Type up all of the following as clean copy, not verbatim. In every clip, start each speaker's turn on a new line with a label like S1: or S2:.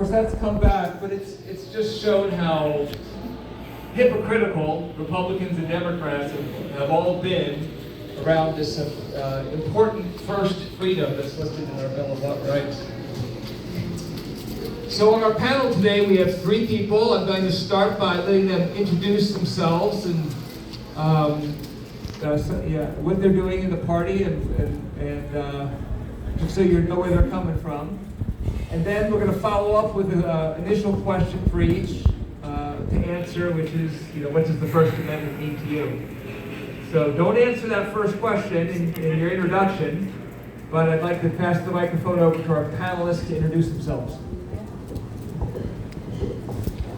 S1: course, that's come back, but it's just shown how hypocritical Republicans and Democrats have all been around this important first freedom that's listed in our Bill of Rights. So on our panel today, we have three people. I'm going to start by letting them introduce themselves and what they're doing in the party, and just so you know where they're coming from. And then we're going to follow up with an initial question for each to answer, which is, what does the First Amendment mean to you? So don't answer that first question in your introduction, but I'd like to pass the microphone over to our panelists to introduce themselves.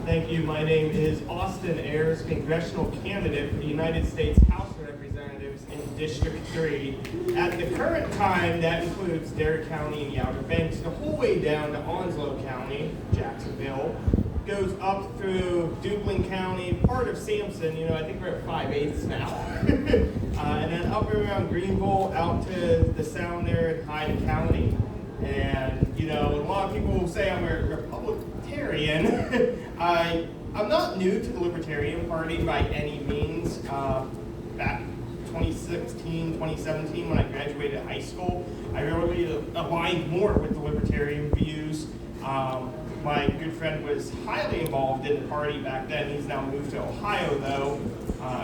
S2: Thank you. My name is Austin Ayers, congressional candidate for the United States House of Representatives in District 3. At the current time, that includes Dare County and the Outer Banks, the whole way down to Onslow County, Jacksonville, goes up through Duplin County, part of Sampson. I think we're at 5/8 now. And then up around Greenville, out to the sound there in Hyde County. And, a lot of people will say I'm a Libertarian. I'm not new to the Libertarian Party by any means. Back 2016, 2017, when I graduated high school, I really aligned more with the Libertarian views. My good friend was highly involved in the party back then. He's now moved to Ohio, though.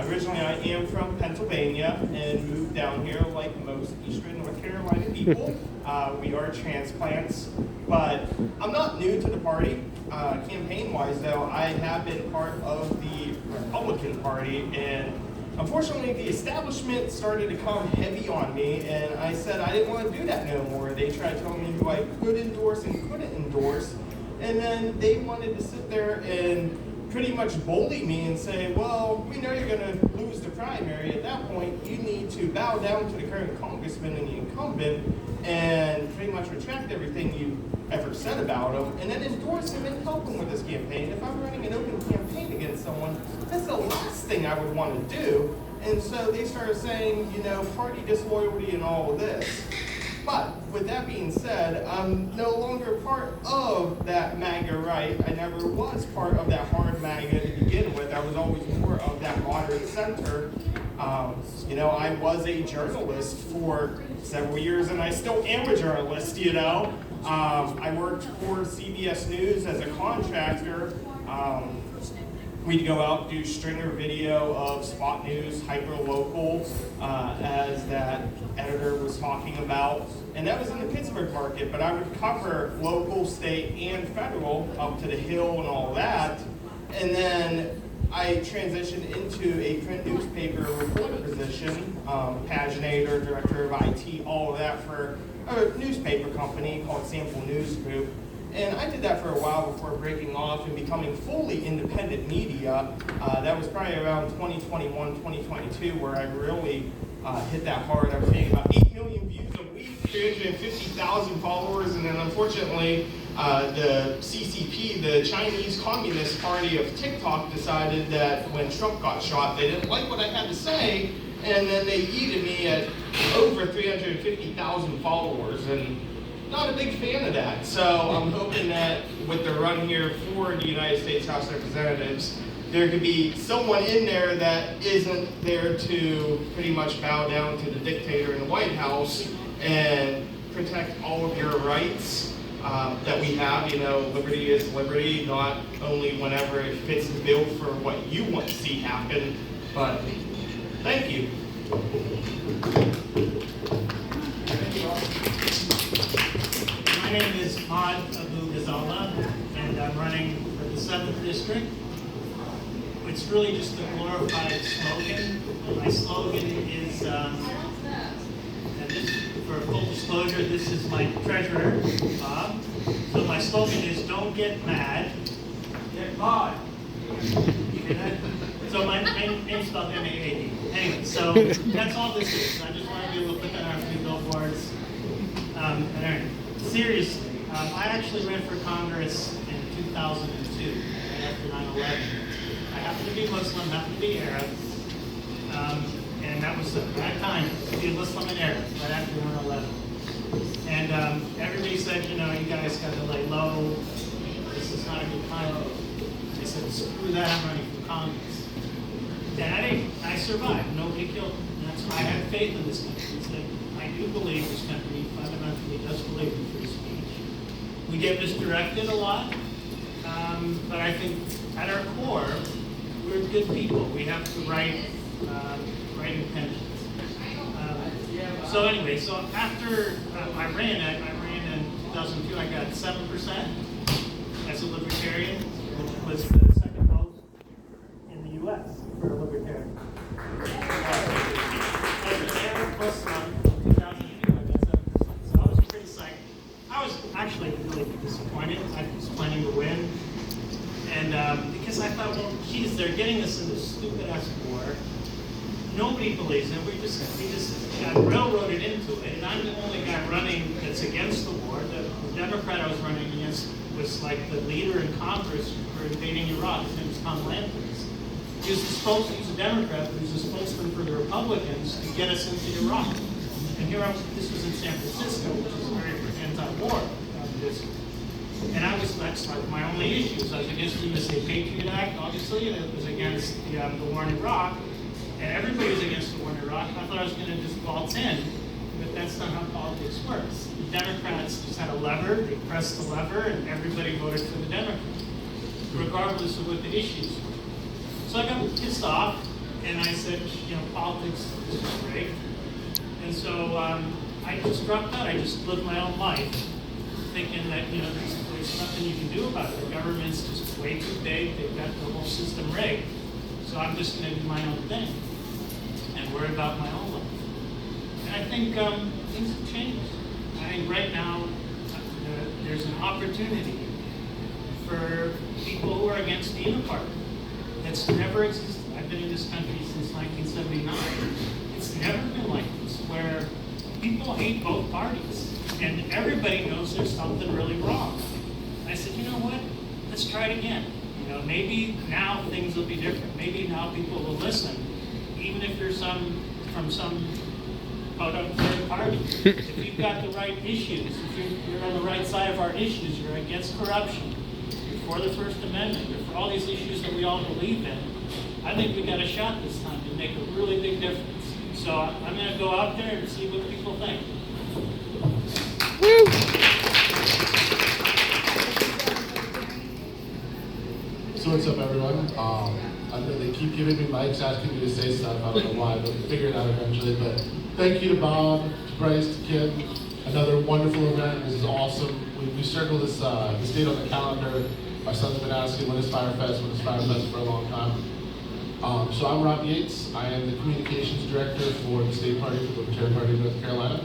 S2: Originally, I am from Pennsylvania and moved down here like most Eastern North Carolina people. We are transplants, but I'm not new to the party. Campaign-wise, though, I have been part of the Republican Party, and unfortunately, the establishment started to come heavy on me, and I said I didn't want to do that no more. They tried telling me who I could endorse and couldn't endorse, and then they wanted to sit there and pretty much bully me and say, well, we know you're going to lose the primary. At that point, you need to bow down to the current congressman and the incumbent and pretty much retract everything you ever said about him, and then endorse him and help him with this campaign. If I'm running an open campaign against someone, that's the last thing I would want to do. And so they started saying, party disloyalty and all of this. But with that being said, I'm no longer part of that MAGA right. I never was part of that hard MAGA to begin with. I was always more of that moderate center. I was a journalist for several years, and I still am a journalist, I worked for CBS News as a contractor. We'd go out and do stringer video of spot news, hyper-local, as that editor was talking about. And that was in the Pittsburgh market, but I would cover local, state, and federal up to the Hill and all that. And then I transitioned into a print newspaper reporter position, paginator, director of IT, all of that for a newspaper company called Sample News Group. And I did that for a while before breaking off and becoming fully independent media. That was probably around 2021, 2022, where I really hit that hard. I was getting about 8 million views a week, 350,000 followers, and then unfortunately, the CCP, the Chinese Communist Party of TikTok, decided that when Trump got shot, they didn't like what I had to say, and then they yeeted me at over 350,000 followers, and not a big fan of that. So I'm hoping that with the run here for the United States House of Representatives, there could be someone in there that isn't there to pretty much bow down to the dictator in the White House and protect all of your rights that we have. Liberty is liberty, not only whenever it fits the bill for what you want to see happen, but thank you.
S3: My name is Ahmad Abu Ghazala, and I'm running for the 7th District. It's really just a glorified slogan. My slogan is, and this, for full disclosure, this is my treasurer, Bob. So my slogan is, don't get mad, get mod. So my name's spelled M-A-A-D. Anyway, so that's all this is. I just want to be able to put that on a few billboards. Seriously, I actually ran for Congress in 2002, right after 9/11. I happen to be Muslim, happen to be Arab, and that was a bad time to be a Muslim and Arab, right after 9/11. And everybody said, you guys got to lay low, that, I'm running for Congress. And I survived. Nobody killed me. That's why I had faith in this country. It's like, I do believe this country fundamentally does believe in free speech. We get misdirected a lot, but I think at our core, we're good people. We have the right intentions. So anyway, so after I ran in 2002, I got 7% as a Libertarian, which was the second most in the U.S. for a Libertarian. Plus 2002, I got 7%. So I was pretty psyched. I was actually really disappointed. I was planning to win. And because I thought, well, geez, they're getting us in this stupid ass war. Nobody believes it. We just got railroaded into it. And I'm the only guy running that's against the war. The Democrat I was running against was like the leader in Congress for invading Iraq. His name was Tom Lantos. He was supposed to, he's a Democrat, but he was a spokesman for the Republicans to get us into Iraq. And here I was, this was in San Francisco, which is very anti-war. And I was, that's like my only issues. I was against the USA Patriot Act, obviously, and it was against the war in Iraq. And everybody was against the war in Iraq. I thought I was going to just waltz in, but that's not how politics works. The Democrats just had a lever, they pressed the lever, and everybody voted for the Democrats, regardless of what the issues were. So I got pissed off, and I said, you know, politics is great. And so I just dropped out. I just lived my own life, thinking that, you know, there's nothing you can do about it. The government's just way too big. They've got the whole system rigged. So I'm just going to do my own thing and worry about my own life. And I think things have changed. I think right now there's an opportunity for people who are against the uniparty that's never existed. I've been in this country since 1979. It's never been like this, where people hate both parties. And everybody knows there's something really wrong. And I said, you know what? Let's try it again. You know, maybe now things will be different. Maybe now people will listen, even if you're from some third party. If you've got the right issues, if you're on the right side of our issues, you're against corruption, you're for the First Amendment, you're for all these issues that we all believe in, I think we got a shot this time to make a really big difference. So I'm going to go out there and see what people think.
S4: So what's up, everyone? I know they keep giving me mics, asking me to say stuff. I don't know why, but we'll figure it out eventually. But thank you to Bob, to Bryce, to Kim. Another wonderful event. This is awesome. We circled this date on the calendar. My son's been asking, when is Firefest for a long time. So I'm Rob Yates. I am the communications director for the state party, for the Libertarian Party of North Carolina.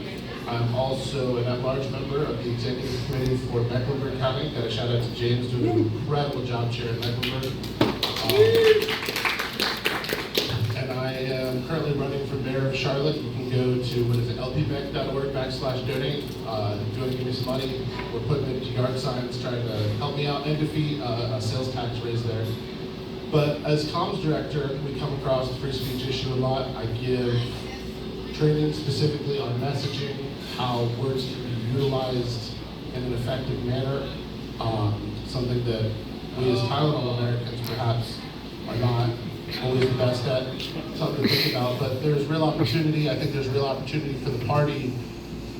S4: I'm also an at-large member of the executive committee for Mecklenburg County. Got a shout out to James, doing an incredible job chair in Mecklenburg. And I am currently running for mayor of Charlotte. You can go to, lpmec.org/donate. If you want to give me some money, we're putting it into yard signs, trying to help me out and defeat a sales tax raise there. But as comms director, we come across the free speech issue a lot. I give training specifically on messaging, how words can be utilized in an effective manner, something that we as Tylenol Americans perhaps are not always the best at, something to think about. But there's real opportunity. I think there's real opportunity for the party.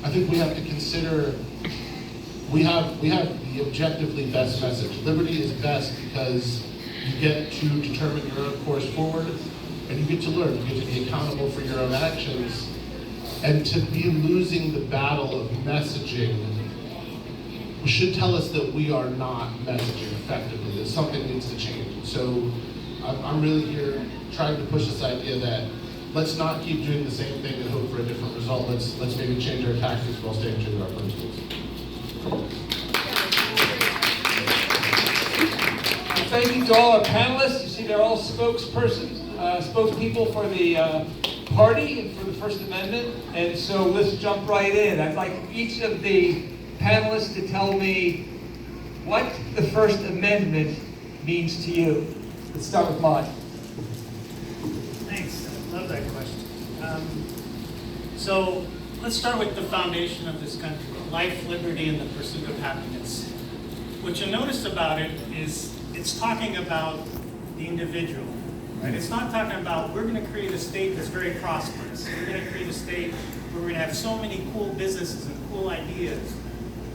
S4: I think we have to consider, we have the objectively best message. Liberty is best because you get to determine your own course forward, and you get to learn, you get to be accountable for your own actions. And to be losing the battle of messaging should tell us that we are not messaging effectively, that something needs to change. So I'm really here trying to push this idea that let's not keep doing the same thing and hope for a different result. Let's maybe change our tactics while staying true to our principles.
S1: Thank you to all our panelists. You see, they're all spokespeople for the party and for the First Amendment. And so let's jump right in. I'd like each of the panelists to tell me what the First Amendment means to you. Let's start with Maud.
S3: Thanks. I love that question. So let's start with the foundation of this country: life, liberty, and the pursuit of happiness. What you'll notice about it is it's talking about the individual, right? It's not talking about we're going to create a state that's very prosperous. We're going to create a state where we're going to have so many cool businesses and cool ideas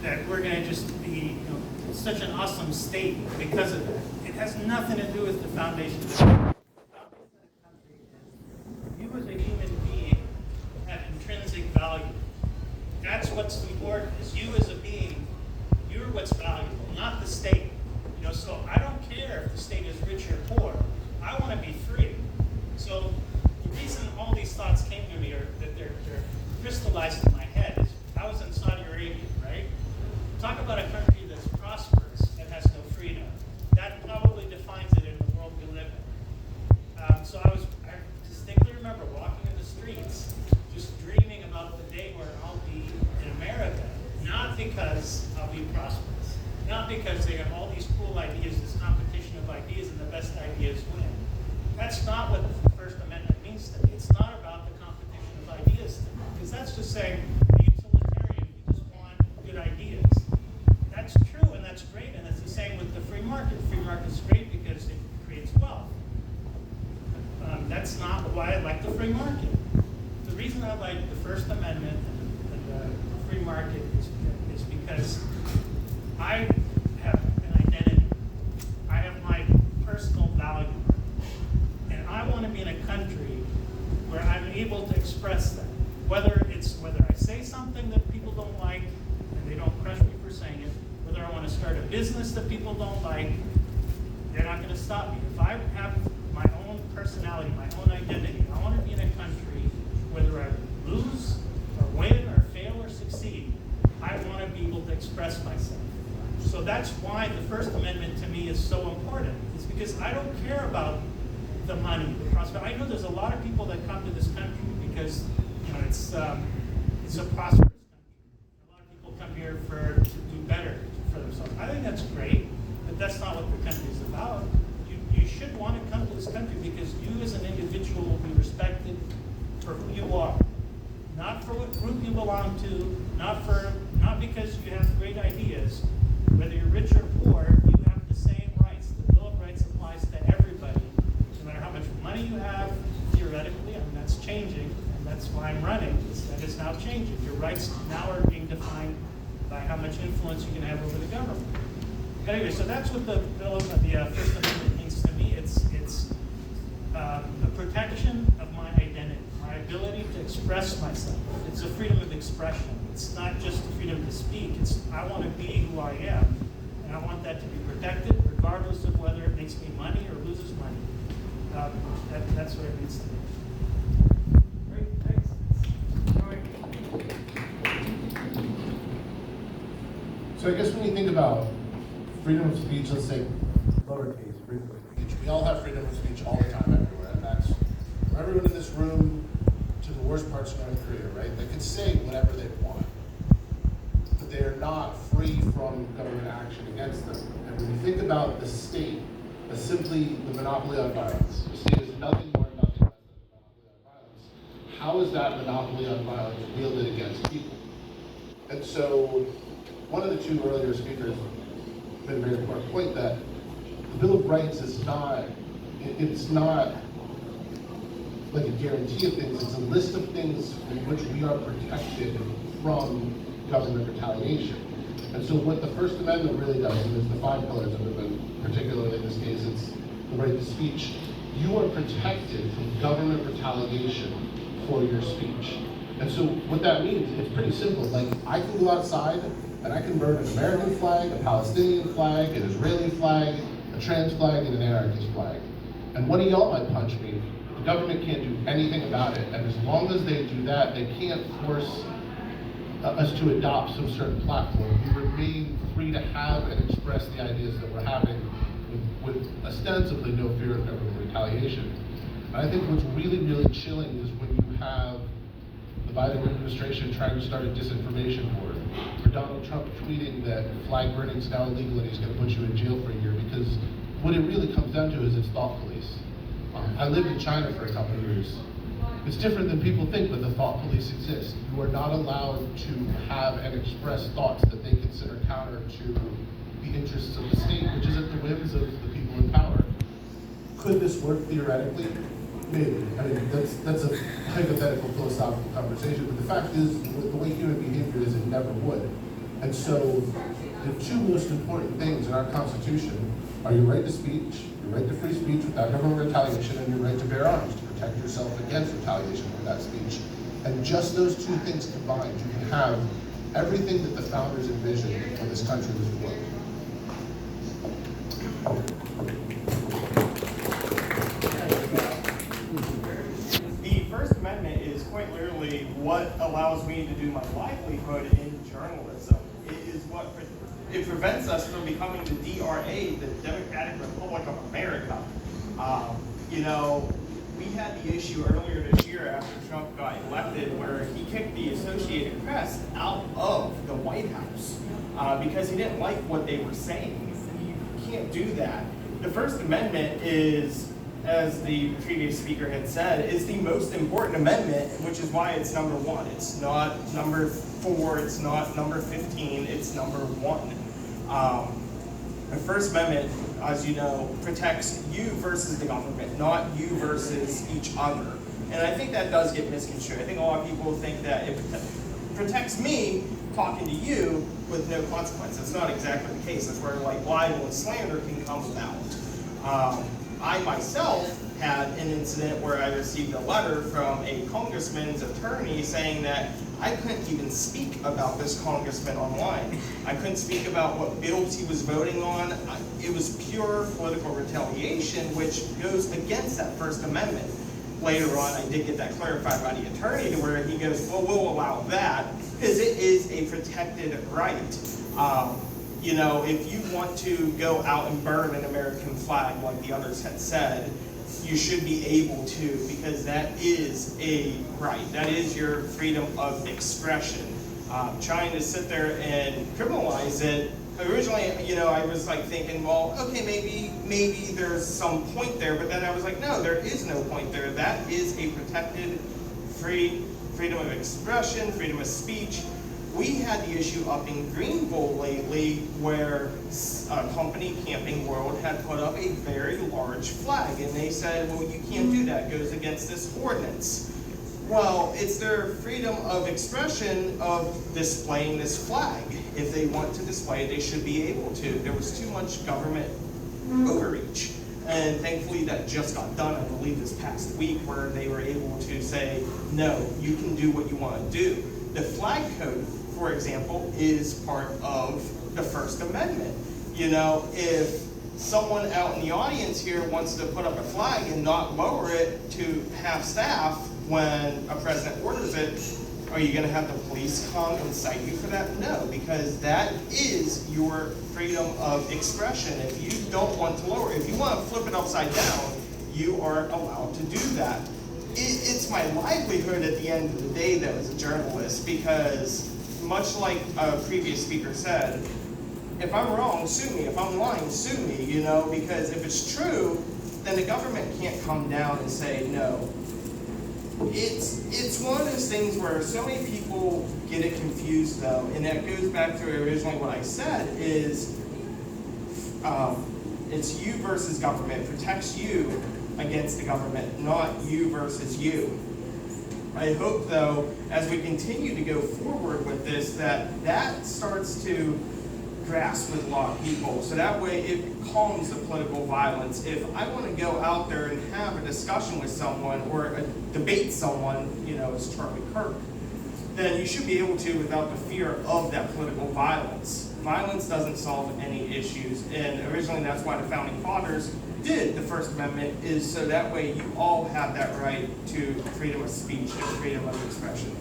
S3: that we're going to just be, such an awesome state because of that. It has nothing to do with the foundation of the country. You as a human being have intrinsic value. That's what's important, is you as a being, you're what's valuable, not the state. So I don't care if the state is rich or poor. I want to be free. So the reason all these thoughts came to me, or that they're crystallized in my head, is I was in Saudi Arabia, right? Talk about a country that's prosperous that has no freedom. That probably defines it in the world we live in. So I distinctly remember walking in the streets, just dreaming about the day where I'll be in America, not because I'll be prosperous. Not because they have all these cool ideas, this competition of ideas, and the best ideas win. That's not what the First Amendment means to me. It's not about the competition of ideas to me, because that's just saying the utilitarian, we just want good ideas. That's true, and that's great, and it's the same with the free market. Free market's great because it creates wealth. That's not why I like the free market. The reason I like the First Amendment and the free market is because I have an identity. I have my personal value. And I want to be in a country where I'm able to express that. Whether I say something that people don't like, and they don't crush me for saying it, whether I want to start a business that people don't like, they're not going to stop me. If I have my own personality, my own identity, I want to be in a country, whether I lose or win or fail or succeed, I want to be able to express myself. So that's why the First Amendment to me is so important. It's because I don't care about the money, the prosperity. I know there's a lot of people that come to this country because it's a prosperous country. A lot of people come here to do better for themselves. I think that's great, but that's not what the country is about. You should want to come to this country because you as an individual will be respected for who you are, not for what group you belong to, not because you have great ideas. Whether you're rich or poor, you have the same rights. The Bill of Rights applies to everybody, no matter how much money you have. Theoretically, that's changing, and that's why I'm running. That is now changing. Your rights now are being defined by how much influence you can have over the government. But anyway, so that's what the First Amendment means to me. It's a protection of my identity, my ability to express myself. It's a freedom of expression. It's not just the freedom to speak. I want to be who I am, and I want that to be protected, regardless of whether it makes me money or loses money. That's what it means to me.
S1: Great, thanks.
S4: So I guess when you think about freedom of speech, let's say lowercase, freedom of speech, we all have freedom of speech all the time everywhere, and that's for everyone in this room to the worst parts of North Korea, right? They can say whatever they want, but they are not free from government action against them. And when you think about the state as simply the monopoly on violence, you see it as nothing more, nothing less than a monopoly on violence. How is that monopoly on violence wielded against people? And so, one of the two earlier speakers made a very important point that the Bill of Rights is it's not like a guarantee of things, it's a list of things in which we are protected from government retaliation. And so what the First Amendment really does, and it's the 5 pillars of it, but particularly in this case, it's the right to speech. You are protected from government retaliation for your speech. And so what that means, it's pretty simple. Like, I can go outside and I can burn an American flag, a Palestinian flag, an Israeli flag, a trans flag, and an anarchist flag. And one of y'all might punch me. The government can't do anything about it. And as long as they do that, they can't force us to adopt some certain platform. We remain free to have and express the ideas that we're having with ostensibly no fear of government retaliation. And I think what's really, really chilling is when you have the Biden administration trying to start a disinformation war, or Donald Trump tweeting that flag burning is now illegal and he's going to put you in jail for a year, because what it really comes down to is it's thought police. I lived in China for a couple of years. It's different than people think, but the thought police exist. You are not allowed to have and express thoughts that they consider counter to the interests of the state, which is at the whims of the people in power. Could this work theoretically? Maybe. I mean, that's a hypothetical philosophical conversation, but the fact is, the way human behavior is, it never would. And so, the two most important things in our Constitution are your right to speech, your right to free speech without government retaliation, and your right to bear arms to protect yourself against retaliation for that speech. And just those two things combined, you can have everything that the founders envisioned when this country was formed.
S2: The First Amendment is quite literally what allows me to do my livelihood in journalism. It is what it prevents us from becoming the DRA, the Democratic Republic of America. You know, we had the issue earlier this year after Trump got elected where he kicked the Associated Press out of the White House because he didn't like what they were saying. You can't do that. The First Amendment is, as the previous speaker had said, is the most important amendment, which is why it's number 1. It's not number 4, it's not number 15, it's number 1. The First Amendment, as you know, protects you versus the government, not you versus each other. And I think that does get misconstrued. I think a lot of people think that it protects me talking to you with no consequence. That's not exactly the case. That's where like libel and slander can come about. I myself had an incident where I received a letter from a congressman's attorney saying that I couldn't even speak about this congressman online. I couldn't speak about what bills he was voting on. It was pure political retaliation, which goes against that First Amendment. Later on, I did get that clarified by the attorney to where he goes, well, we'll allow that because it is a protected right. You know, if you want to go out and burn an American flag like the others had said, you should be able to, because that is a right. That is your freedom of expression. Trying to sit there and criminalize it, originally, you know, I was like thinking, well, okay, maybe there's some point there, but then I was like, no, there is no point there. That is a protected freedom of expression, freedom of speech. We had the issue up in Greenville lately where a company, Camping World, had put up a very large flag, and they said, well, you can't do that, it goes against this ordinance. Well, it's their freedom of expression of displaying this flag. If they want to display it, they should be able to. There was too much government overreach. And thankfully that just got done, I believe, this past week, where they were able to say, no, you can do what you want to do. The flag code, for example, is part of the First Amendment. You know, if someone out in the audience here wants to put up a flag and not lower it to half staff when a president orders it, are you going to have the police come and cite you for that? No, because that is your freedom of expression. If you don't want to lower it, if you want to flip it upside down, you are allowed to do that. It's my livelihood at the end of the day, though, as a journalist, because much like a previous speaker said, if I'm wrong, sue me. If I'm lying, sue me, you know, because if it's true, then the government can't come down and say no. It's one of those things where so many people get it confused, though, and that goes back to originally what I said is it's you versus government. It protects you against the government, not you versus you. I hope, though, as we continue to go forward with this, that starts to grasp with a lot of people. So that way it calms the political violence. If I want to go out there and have a discussion with someone or debate someone, you know, as Charlie Kirk, then you should be able to without the fear of that political violence. Violence doesn't solve any issues, and originally that's why the Founding Fathers did the First Amendment, is so that way you all have that right to freedom of speech and freedom of expression.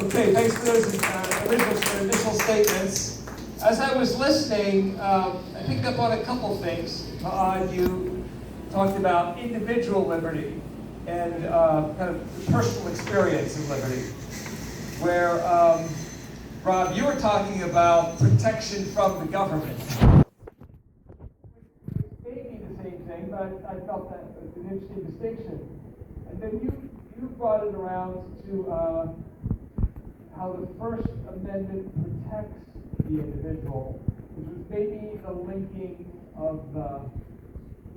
S1: Okay, thanks for those initial statements. As I was listening, I picked up on a couple things. You talked about individual liberty and kind of personal experience in liberty, where, Rob, you were talking about protection from the government. Maybe the same thing, but I felt that was an interesting distinction. And then you brought it around to how the First Amendment protects the individual, which was maybe the linking of the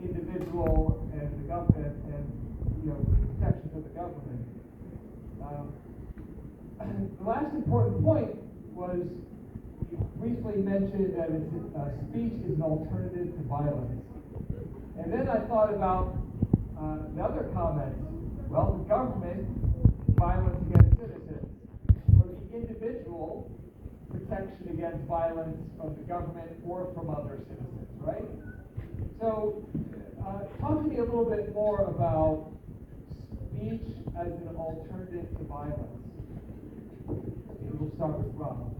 S1: individual and the government and, protections of the government. The last important point was you briefly mentioned that speech is an alternative to violence. And then I thought about the other comments. Well, the government, violence against citizens, or the individual, protection against violence from the government or from other citizens, right? So, talk to me a little bit more about speech as an alternative to violence. Maybe we'll start with Rob.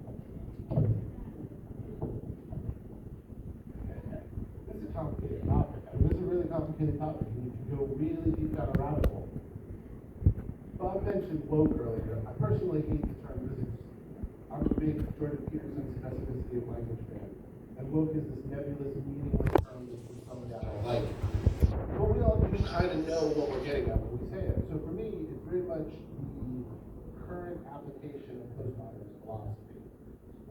S4: This is a complicated topic. This is a really complicated topic. You can go really deep down a rabbit hole. Bob mentioned woke earlier. I personally hate the term because I'm a big Jordan Peterson's specificity of language fan. And woke is this nebulous, meaningless term that's from somebody I don't like. But we all do kind of know what we're getting at when we say it. So for me, it's very much the current application of postmodernist philosophy,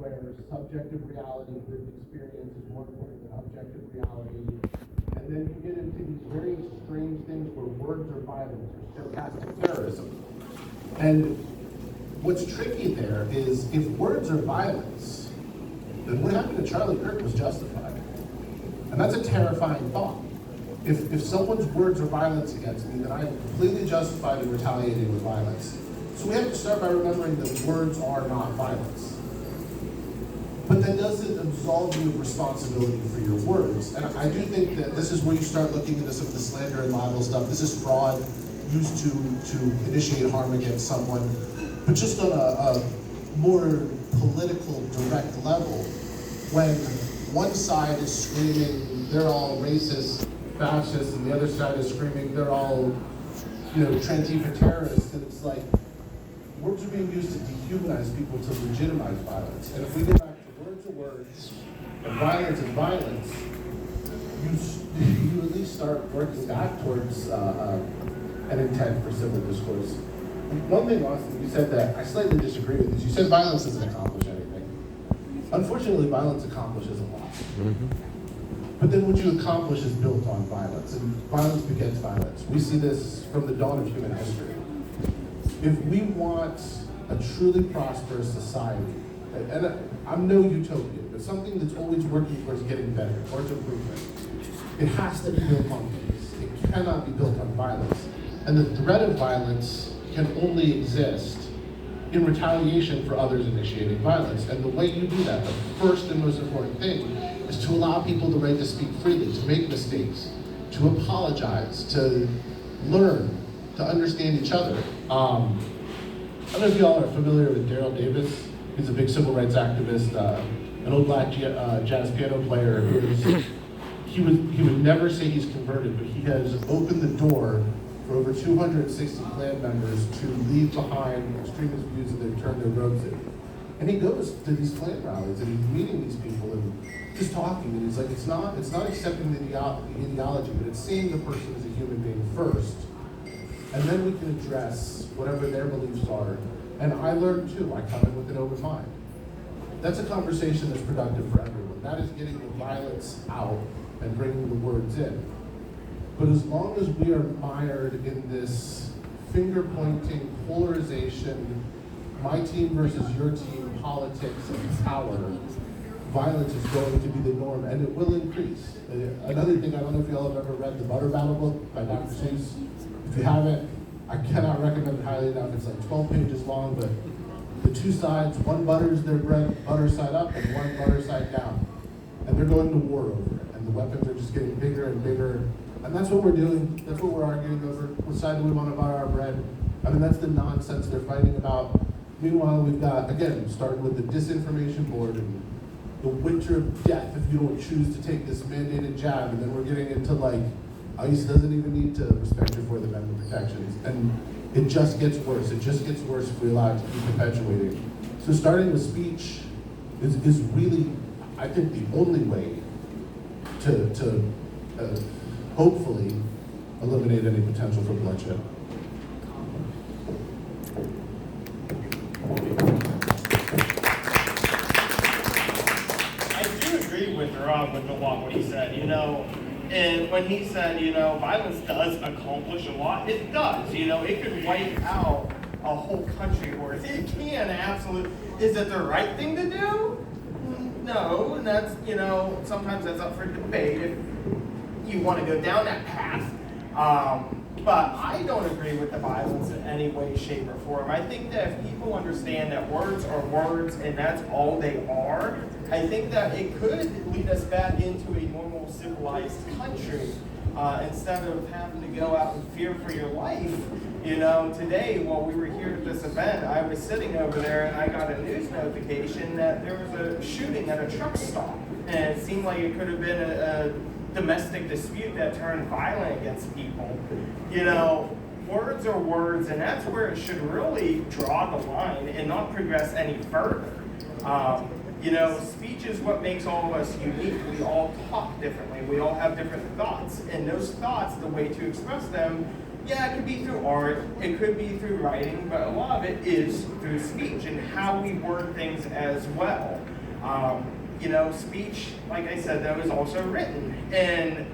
S4: where subjective reality, lived experience is more important than objective reality. And then you get into these very strange things where words are violence or stochastic terrorism. And what's tricky there is if words are violence, then what happened to Charlie Kirk was justified. And that's a terrifying thought. If someone's words are violence against me, then I am completely justified in retaliating with violence. So we have to start by remembering that words are not violence. But that doesn't absolve you of responsibility for your words. And I do think that this is where you start looking into some of the slander and libel stuff. This is fraud used to initiate harm against someone. But just on a more political, direct level, when one side is screaming, they're all racist, fascists, and the other side is screaming, they're all, Antifa terrorists, and it's like, words are being used to dehumanize people to legitimize violence. And if we go back to words are words, and violence, you at least start working back towards an intent for civil discourse. One thing, Austin, you said that I slightly disagree with is you said violence doesn't accomplish anything. Unfortunately, violence accomplishes a lot. Mm-hmm. But then what you accomplish is built on violence, and violence begets violence. We see this from the dawn of human history. If we want a truly prosperous society, and I'm no utopian, but something that's always working towards getting better, towards improvement, it has to be built on peace. It cannot be built on violence. And the threat of violence can only exist in retaliation for others initiating violence. And the way you do that, the first and most important thing, is to allow people the right to speak freely, to make mistakes, to apologize, to learn, to understand each other. I don't know if y'all are familiar with Daryl Davis. He's a big civil rights activist, an old black jazz piano player he would never say he's converted, but he has opened the door for over 260 Klan members to leave behind extremist views that they've turned their roads in. And he goes to these Klan rallies and he's meeting these people and just talking, and he's like, it's not accepting the ideology, but it's seeing the person as a human being first. And then we can address whatever their beliefs are. And I learned too, I come in with an open mind. That's a conversation that's productive for everyone. That is getting the violence out and bringing the words in. But as long as we are mired in this finger-pointing, polarization, my team versus your team, politics and power, violence is going to be the norm, and it will increase. Another thing, I don't know if y'all have ever read The Butter Battle book by Dr. Seuss. If you haven't, I cannot recommend it highly enough. It's like 12 pages long, but the two sides, one butters their bread, butter side up, and one butter side down. And they're going to war over it, and the weapons are just getting bigger and bigger. And that's what we're doing. That's what we're arguing over. What side do we want to buy our bread? I mean, that's the nonsense they're fighting about. Meanwhile, we've got, again, starting with the disinformation board and the winter of death if you don't choose to take this mandated jab. And then we're getting into like, ICE doesn't even need to respect your Fourth Amendment protections. And it just gets worse. It just gets worse if we allow it to keep perpetuating. So starting with speech is really, I think, the only way to hopefully eliminate any potential for bloodshed.
S2: I do agree with Rob with a lot what he said, you know. And when he said, you know, violence does accomplish a lot, it does. You know, it could wipe out a whole country worth. It can absolutely. Is it the right thing to do? No, and that's, you know, sometimes that's up for debate if you want to go down that path. But I don't agree with the violence in any way, shape, or form. I think that if people understand that words are words and that's all they are, I think that it could lead us back into a normal civilized country instead of having to go out and fear for your life. You know, today while we were here at this event, I was sitting over there and I got a news notification that there was a shooting at a truck stop. And it seemed like it could have been a domestic dispute that turned violent against people. You know, words are words, and that's where it should really draw the line and not progress any further. You know, speech is what makes all of us unique. We all talk differently. We all have different thoughts, and those thoughts, the way to express them, yeah, it could be through art, it could be through writing, but a lot of it is through speech and how we word things as well. You know, speech, like I said, that was also written. And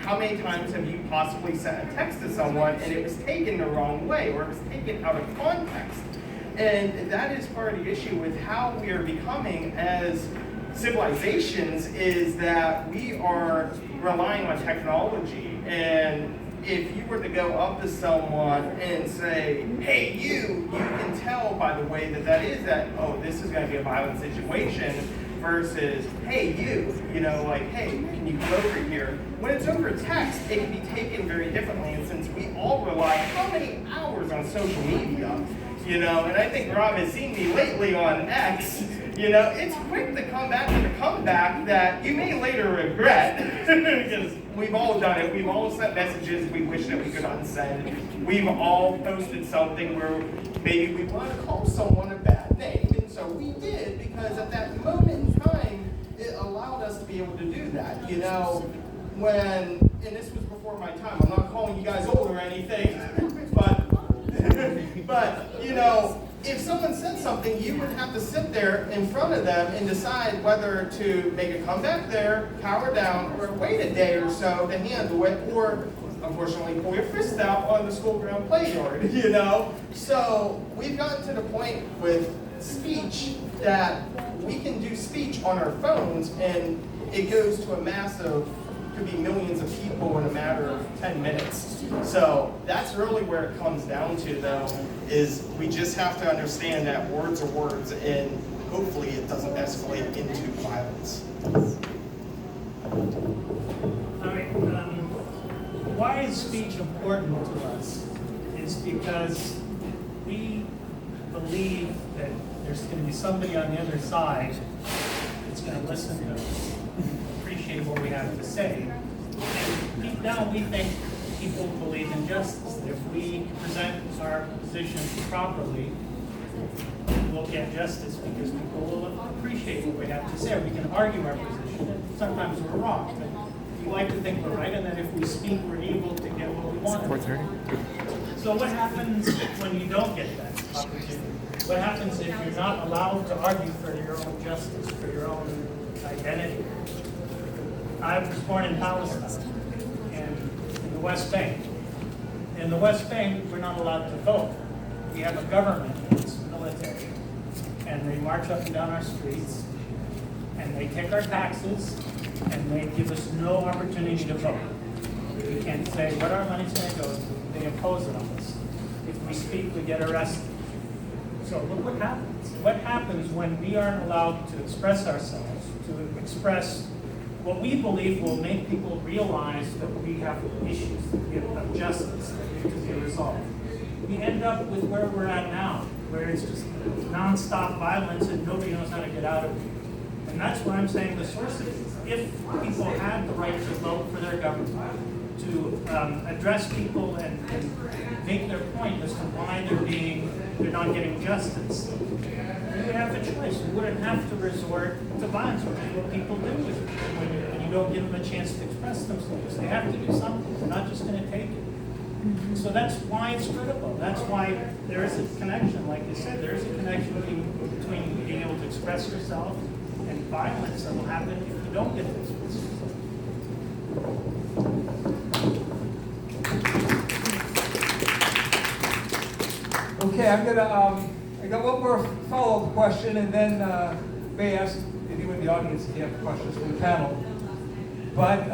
S2: how many times have you possibly sent a text to someone and it was taken the wrong way or it was taken out of context? And that is part of the issue with how we are becoming as civilizations, is that we are relying on technology. And if you were to go up to someone and say, hey, you can tell by the way that is that, oh, this is going to be a violent situation, versus, hey, you know, like, hey, can you come over here? When it's over text, it can be taken very differently. And since we all rely how many hours on social media, you know, and I think Rob has seen me lately on X, you know, it's quick to come back with a comeback that you may later regret, because we've all done it. We've all sent messages we wish that we could unsend. We've all posted something where maybe we want to call someone a bad name, and so we did, because at that moment in time, it allowed us to be able to do that. You know, when, and this was before my time, I'm not calling you guys old or anything, but you know, if someone said something, you would have to sit there in front of them and decide whether to make a comeback there, cower down, or wait a day or so to handle it, or unfortunately pull your fist out on the school ground play yard, you know? So we've gotten to the point with speech that we can do speech on our phones and it goes to a massive, could be millions of people in a matter of 10 minutes. So that's really where it comes down to, though, is we just have to understand that words are words, and hopefully it doesn't escalate into violence.
S3: All right, why is speech important to us? Is because we believe that there's going to be somebody on the other side that's going to listen to us, appreciate what we have to say. And deep down, we think people believe in justice. If we present our positions properly, we'll get justice because people will appreciate what we have to say. Or we can argue our position, and sometimes we're wrong. But we like to think we're right, and that if we speak, we're able to get what we want. So what happens when you don't get that opportunity? What happens if you're not allowed to argue for your own justice, for your own identity? I was born in Palestine, in the West Bank. In the West Bank, we're not allowed to vote. We have a government that's military, and they march up and down our streets, and they take our taxes, and they give us no opportunity to vote. We can't say what our money's going to go to. They impose it on us. If we speak, we get arrested. So look what happens. What happens when we aren't allowed to express ourselves, to express what we believe will make people realize that we have issues of justice that need to be resolved. We end up with where we're at now, where it's just nonstop violence and nobody knows how to get out of it. And that's what I'm saying the source of it is. If people had the right to vote for their government, to address people and make their point as to why they're not getting justice, we would have a choice. We wouldn't have to resort to violence, which is what people do when you don't give them a chance to express themselves. They have to do something. They're not just going to take it. So that's why it's critical. That's why there is a connection, like you said, there is a connection between being able to express yourself and violence that will happen if you don't get this.
S1: Okay, I'm gonna, I got one more follow-up question, and then may ask anyone in the audience if you have questions for the panel. But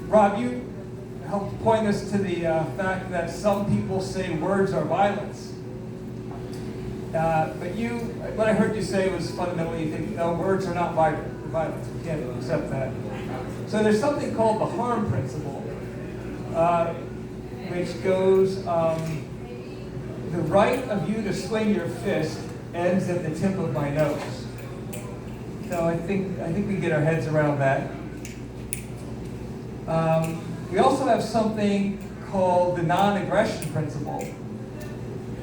S1: Rob, you helped point us to the fact that some people say words are violence. But what I heard you say was fundamentally you think, no, words are not violence. We can't accept that. So there's something called the harm principle, which goes, the right of you to swing your fist ends at the tip of my nose. So I think we get our heads around that. We also have something called the non-aggression principle.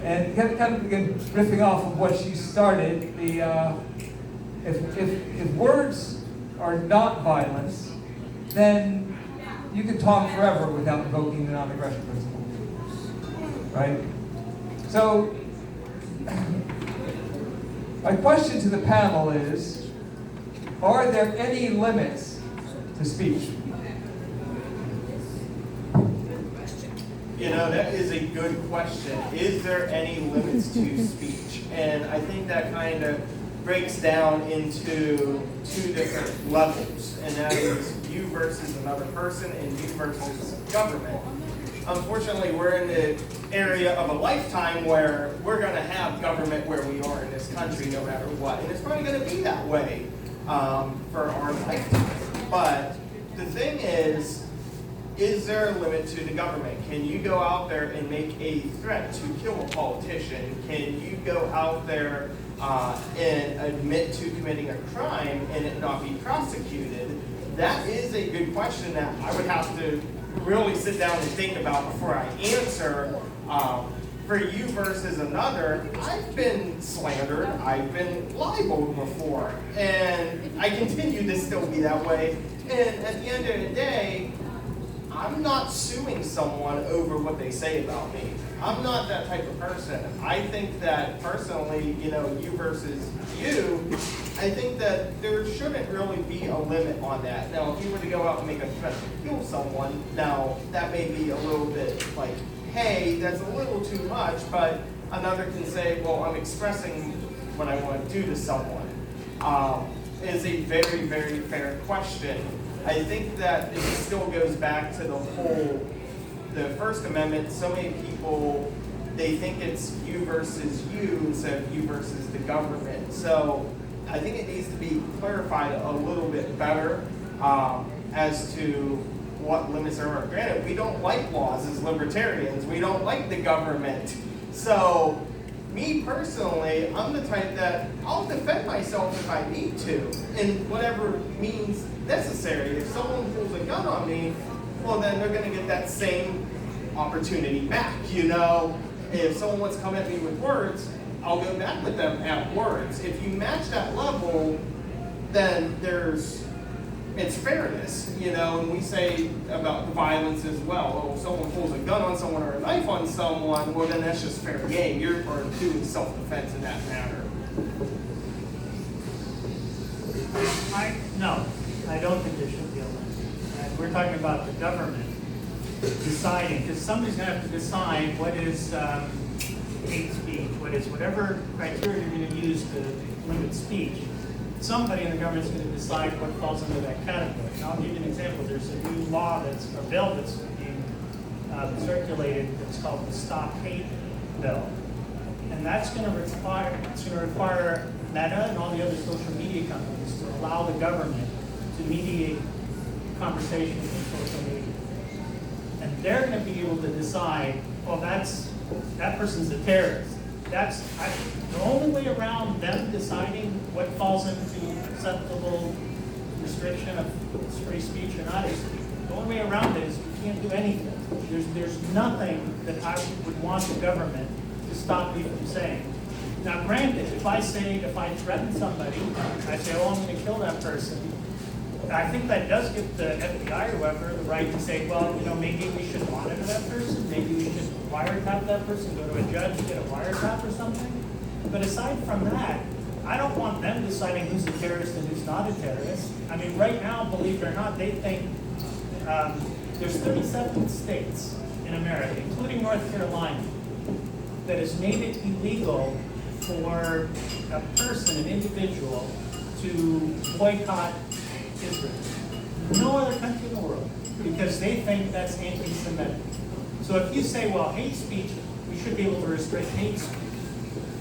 S1: And kind of again, riffing off of what she started, if words are not violence, then you can talk forever without invoking the non-aggression principle, right? So, my question to the panel is, are there any limits to speech?
S2: You know, that is a good question. Is there any limits to speech? And I think that kind of breaks down into two different levels, and that is you versus another person and you versus government. Unfortunately, we're in the area of a lifetime where we're going to have government where we are in this country no matter what. And it's probably going to be that way for our lifetime. But the thing is there a limit to the government? Can you go out there and make a threat to kill a politician? Can you go out there and admit to committing a crime and it not be prosecuted? That is a good question that I would have to really sit down and think about before I answer. For you versus another, I've been slandered, I've been libeled before, and I continue to still be that way. And at the end of the day, I'm not suing someone over what they say about me. I'm not that type of person. I think that personally, you know, you versus you, I think that there shouldn't really be a limit on that. Now, if you were to go out and make a threat to kill someone, now that may be a little bit like, hey, that's a little too much, but another can say, well, I'm expressing what I want to do to someone. Is a very, very fair question. I think that it still goes back to the First Amendment. So many people, they think it's you versus you instead of you versus the government. So I think it needs to be clarified a little bit better as to what limits are. Granted, we don't like laws as libertarians. We don't like the government. So me personally, I'm the type that I'll defend myself if I need to, in whatever means necessary. If someone pulls a gun on me, well, then they're going to get that same opportunity back. You know, if someone wants to come at me with words, I'll go back with them at words. If you match that level, then it's fairness, you know, and we say about the violence as well. Well, if someone pulls a gun on someone or a knife on someone, well, then that's just fair game. You're doing self-defense in that matter.
S3: No, I don't think there should be a limit. And we're talking about the government deciding, because somebody's going to have to decide what is hate speech, what is whatever criteria you're going to use to limit speech. Somebody in the government is going to decide what falls under that category. And I'll give you an example. There's a new law a bill that's being circulated that's called the Stop Hate Bill. And that's going to require Meta and all the other social media companies to allow the government to mediate conversations on social media. And they're going to be able to decide, well, that person's a terrorist. The only way around them deciding what falls into acceptable restriction of free speech or not is, the only way around it is you can't do anything. There's nothing that I would want the government to stop me from saying. Now granted, if I threaten somebody, I say, oh, I'm going to kill that person, I think that does give the FBI or whoever the right to say, well, you know, maybe we should monitor that person, maybe we should wiretap that person, go to a judge, get a wiretap or something. But aside from that, I don't want them deciding who's a terrorist and who's not a terrorist. I mean, right now, believe it or not, they think there's 37 states in America, including North Carolina, that has made it illegal for a person, an individual, to boycott Israel. No other country in the world, because they think that's anti-Semitic. So if you say, well, hate speech, we should be able to restrict hate speech.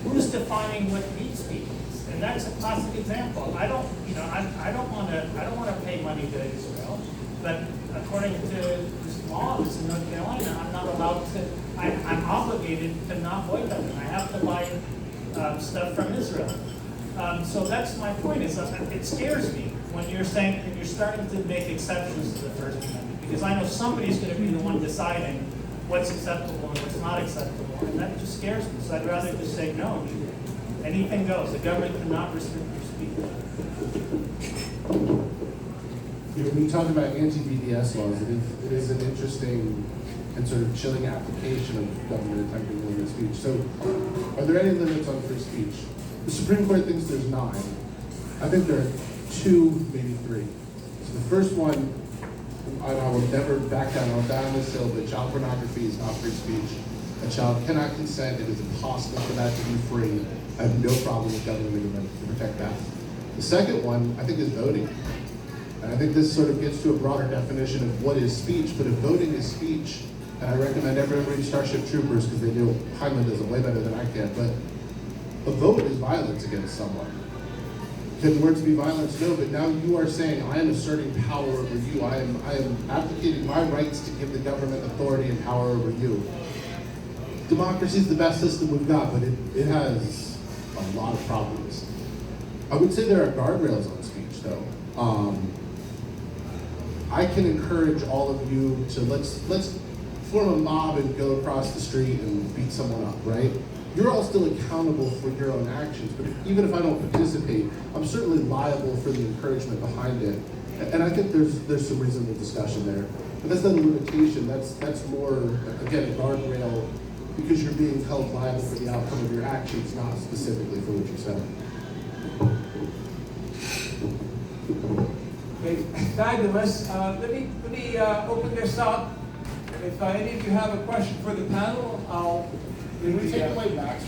S3: Who's defining what hate speech is? And that's a classic example. I don't want to pay money to Israel, but according to this law that's in North Carolina, I'm not allowed to. I'm obligated to not boycott them. I have to buy stuff from Israel. So that's my point. Is it scares me when you're saying and you're starting to make exceptions to the First Amendment, because I know somebody's going to be the one deciding what's acceptable and what's not acceptable, and that just scares me. So I'd rather just say no. Anything goes. The government cannot restrict your speech.
S4: When you talk about anti-BDS laws, it is an interesting and sort of chilling application of government attempting to limit speech. So, are there any limits on free speech? The Supreme Court thinks there's 9. I think there are 2, maybe 3. So the first one, and I will never back down, I'll die on this hill, but child pornography is not free speech. A child cannot consent. It is impossible for that to be free. I have no problem with government to protect that. The second one, I think, is voting. And I think this sort of gets to a broader definition of what is speech, but if voting is speech, and I recommend everyone read Starship Troopers because they do, Heinlein does it way better than I can, but a vote is violence against someone. Can words be violence? No, but now you are saying, I am asserting power over you. I am advocating my rights to give the government authority and power over you. Democracy is the best system we've got, but it has a lot of problems. I would say there are guardrails on speech, though. I can encourage all of you to let's form a mob and go across the street and beat someone up, right? You're all still accountable for your own actions, but even if I don't participate, I'm certainly liable for the encouragement behind it. And I think there's some reasonable discussion there. But that's not a limitation. That's more, again, a guardrail, because you're being held liable for the outcome of your actions, not specifically for what you said.
S1: Okay, fabulous. Let me open this up. If any of you have a question for the panel, I'll.
S4: Can we take away Max?